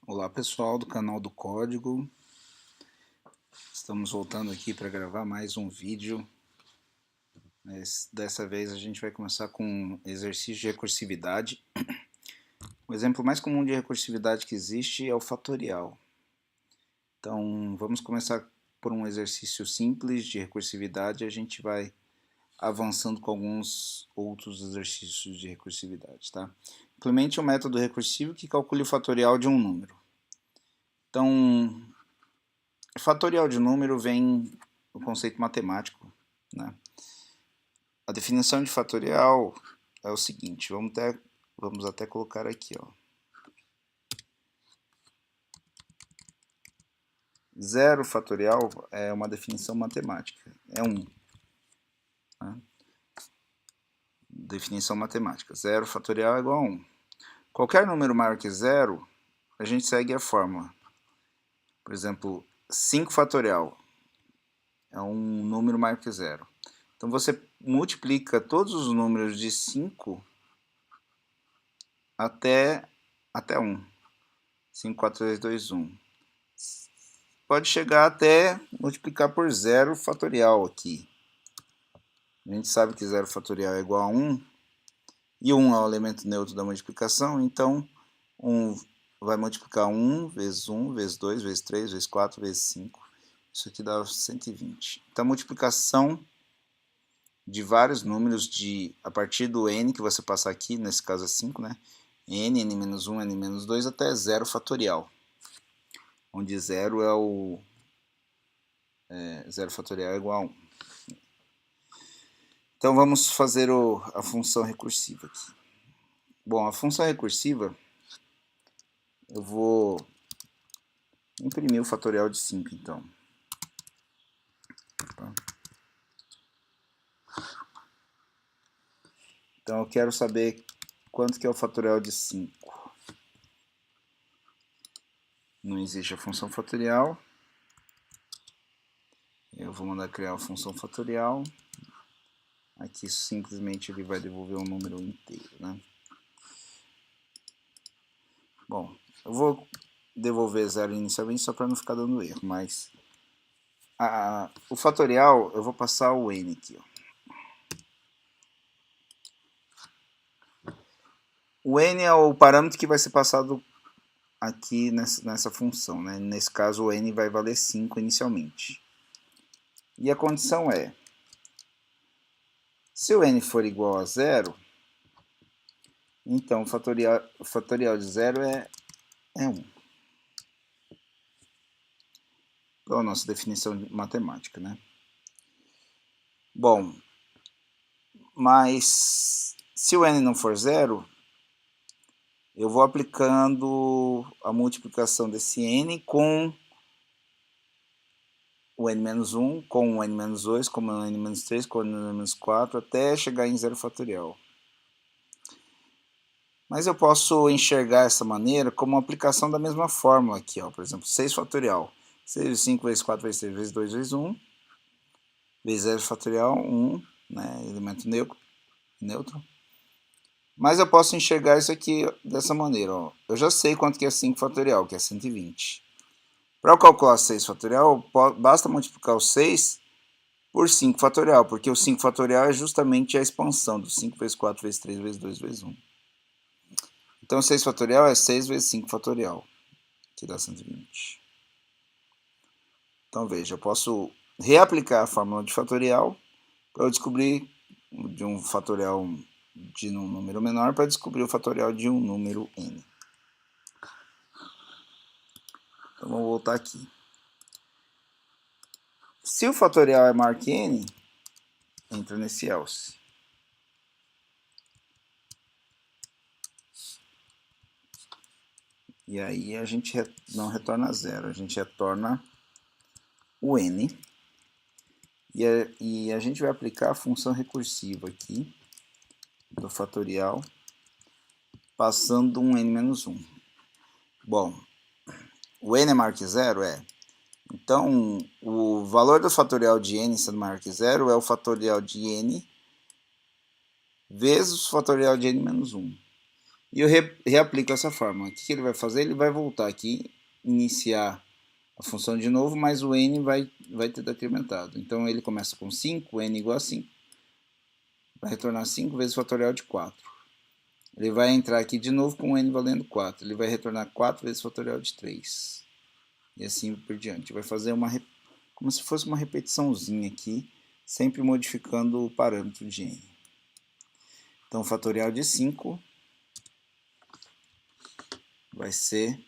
Olá pessoal do canal do Código, estamos voltando aqui para gravar mais um vídeo. Dessa vez a gente vai começar com um exercício de recursividade. O exemplo mais comum de recursividade que existe é o fatorial. Então vamos começar por um exercício simples de recursividade e a gente vai avançando com alguns outros exercícios de recursividade. Tá? Implemente um método recursivo que calcule o fatorial de um número. Então, fatorial de número vem do conceito matemático, né? A definição de fatorial é o seguinte, vamos até colocar aqui, ó. Zero fatorial é uma definição matemática, é 1. Né? Definição matemática, zero fatorial é igual a 1. Qualquer número maior que zero, a gente segue a fórmula. Por exemplo, 5 fatorial é um número maior que zero. Então você multiplica todos os números de 5 até 1. 5, 4, 3, 2, 1. Pode chegar até multiplicar por zero fatorial aqui. A gente sabe que zero fatorial é igual a 1. E 1 é o elemento neutro da multiplicação. Então, 1 vai multiplicar 1 vezes 1, vezes 2, vezes 3, vezes 4, vezes 5. Isso aqui dá 120. Então, a multiplicação de vários números a partir do n que você passar aqui, nesse caso é 5, né? n, n-1, n-2 até zero fatorial. Onde zero zero fatorial é igual a 1. Então vamos fazer a função recursiva aqui. Bom, a função recursiva, eu vou imprimir o fatorial de 5 então. Então eu quero saber quanto que é o fatorial de 5. Não existe a função fatorial. Eu vou mandar criar a função fatorial. Aqui simplesmente ele vai devolver um número inteiro, né? Bom, eu vou devolver zero inicialmente só para não ficar dando erro, mas o fatorial eu vou passar o n aqui, ó. O n é o parâmetro que vai ser passado aqui nessa função, né? Nesse caso o n vai valer 5 inicialmente. E a condição é, se o n for igual a zero, então o fatorial de zero é 1. Então a nossa definição matemática, né? Bom, mas se o n não for zero, eu vou aplicando a multiplicação desse n com o n-1, com o n-2, com o n-3, com o n-4, até chegar em zero fatorial. Mas eu posso enxergar essa maneira como uma aplicação da mesma fórmula aqui, ó. Por exemplo, 6 fatorial. 6 vezes 5 vezes 4 vezes 3 vezes 2 vezes 1, vezes 0 fatorial, 1, né, elemento neutro. Mas eu posso enxergar isso aqui dessa maneira, ó. Eu já sei quanto que é 5 fatorial, que é 120. Para eu calcular 6 fatorial, basta multiplicar o 6 por 5 fatorial, porque o 5 fatorial é justamente a expansão do 5 vezes 4 vezes 3 vezes 2 vezes 1. Então 6 fatorial é 6 vezes 5 fatorial, que dá 120. Então veja, eu posso reaplicar a fórmula de fatorial para eu descobrir de um fatorial de um número menor para descobrir o fatorial de um número n. Então vamos voltar aqui. Se o fatorial é maior que n, entra nesse else. E aí a gente não retorna zero, a gente retorna o n. E a gente vai aplicar a função recursiva aqui do fatorial, passando um n-1. Bom, o n é maior que zero? É. Então, o valor do fatorial de n sendo maior que zero é o fatorial de n vezes o fatorial de n-1. E eu reaplico essa fórmula. O que ele vai fazer? Ele vai voltar aqui, iniciar a função de novo, mas o n vai ter decrementado. Então ele começa com 5, n igual a 5. Vai retornar 5 vezes o fatorial de 4. Ele vai entrar aqui de novo com n valendo 4. Ele vai retornar 4 vezes o fatorial de 3. E assim por diante. Vai fazer como se fosse uma repetiçãozinha aqui, sempre modificando o parâmetro de n. Então o fatorial de 5 vai ser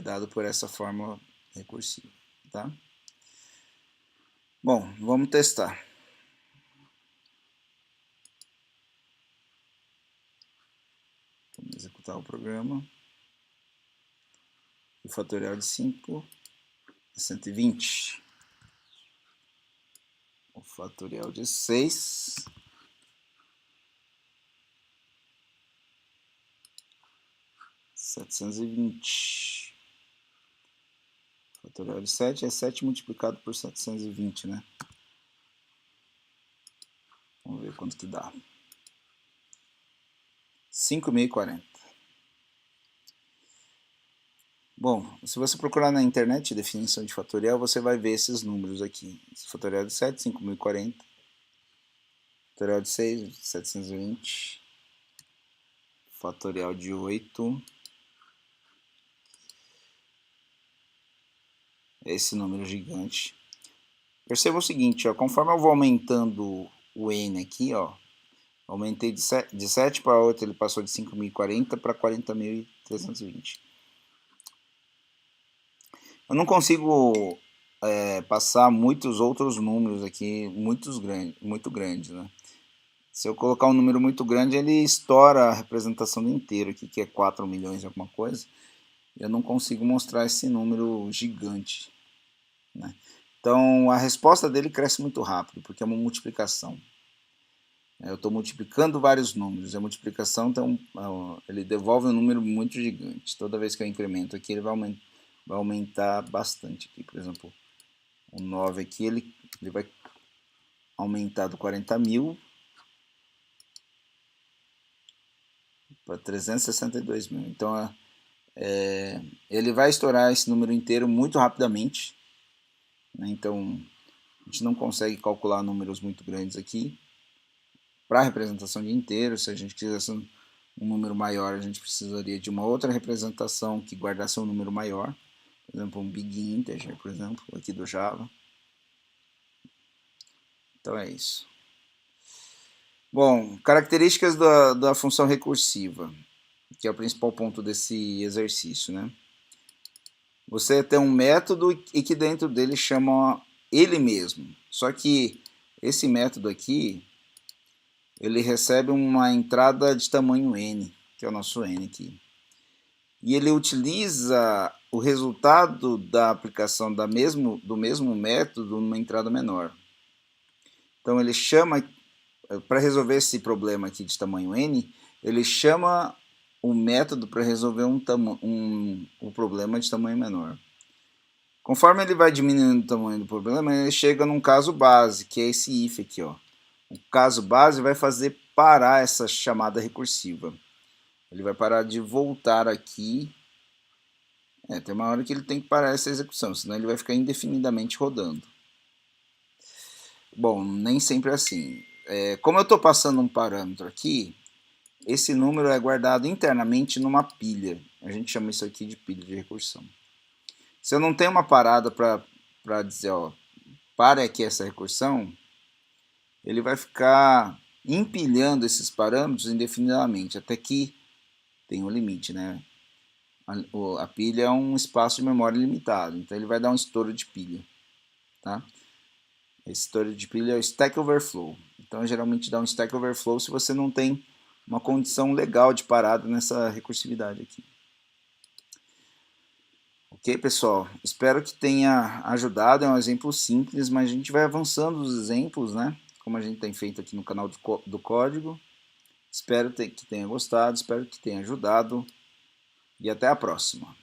dado por essa fórmula recursiva, tá? Bom, vamos testar. Vamos executar o programa. O fatorial de 5 é 120. O fatorial de 6 720. O fatorial de 7 é 7 multiplicado por 720, né? Vamos ver quanto que dá. 5.040. Bom, se você procurar na internet definição de fatorial, você vai ver esses números aqui. Esse fatorial de 7, 5.040. Fatorial de 6, 720. Fatorial de 8. Esse número gigante. Perceba o seguinte, ó, conforme eu vou aumentando o n aqui, ó, aumentei de 7 para 8, ele passou de 5.040 para 40.320. Eu não consigo passar muitos outros números aqui, muito grandes, né? Se eu colocar um número muito grande, ele estoura a representação do inteiro aqui, que é 4 milhões e alguma coisa. Eu não consigo mostrar esse número gigante, né? Então, a resposta dele cresce muito rápido, porque é uma multiplicação. Eu estou multiplicando vários números. A multiplicação, então, ele devolve um número muito gigante. Toda vez que eu incremento aqui, ele vai aumentar bastante aqui. Por exemplo, o 9 aqui, ele vai aumentar do 40.000 para 362.000. Então, ele vai estourar esse número inteiro muito rapidamente, né? Então, a gente não consegue calcular números muito grandes aqui. Para a representação de inteiro, se a gente quisesse um número maior, a gente precisaria de uma outra representação que guardasse um número maior. Por exemplo, um big integer, por exemplo, aqui do Java. Então é isso. Bom, características da função recursiva, que é o principal ponto desse exercício, né? Você tem um método e que dentro dele chama ele mesmo. Só que esse método aqui, ele recebe uma entrada de tamanho n, que é o nosso n aqui. E ele utiliza o resultado da aplicação do mesmo método numa entrada menor. Então ele chama, para resolver esse problema aqui de tamanho n, ele chama o método para resolver o problema de tamanho menor. Conforme ele vai diminuindo o tamanho do problema, ele chega num caso base, que é esse if aqui, ó. O caso base vai fazer parar essa chamada recursiva. Ele vai parar de voltar aqui. Tem uma hora que ele tem que parar essa execução, senão ele vai ficar indefinidamente rodando. Bom, nem sempre é assim. Como eu estou passando um parâmetro aqui, esse número é guardado internamente numa pilha. A gente chama isso aqui de pilha de recursão. Se eu não tenho uma parada para dizer, ó, pare aqui essa recursão, ele vai ficar empilhando esses parâmetros indefinidamente, até que tem um limite, né? A pilha é um espaço de memória limitado, então ele vai dar um estouro de pilha, tá? Esse estouro de pilha é o Stack Overflow. Então geralmente dá um Stack Overflow se você não tem uma condição legal de parada nessa recursividade aqui. Ok, pessoal? Espero que tenha ajudado. É um exemplo simples, mas a gente vai avançando os exemplos, né? Como a gente tem feito aqui no canal do código. Espero que tenha gostado, espero que tenha ajudado. E até a próxima.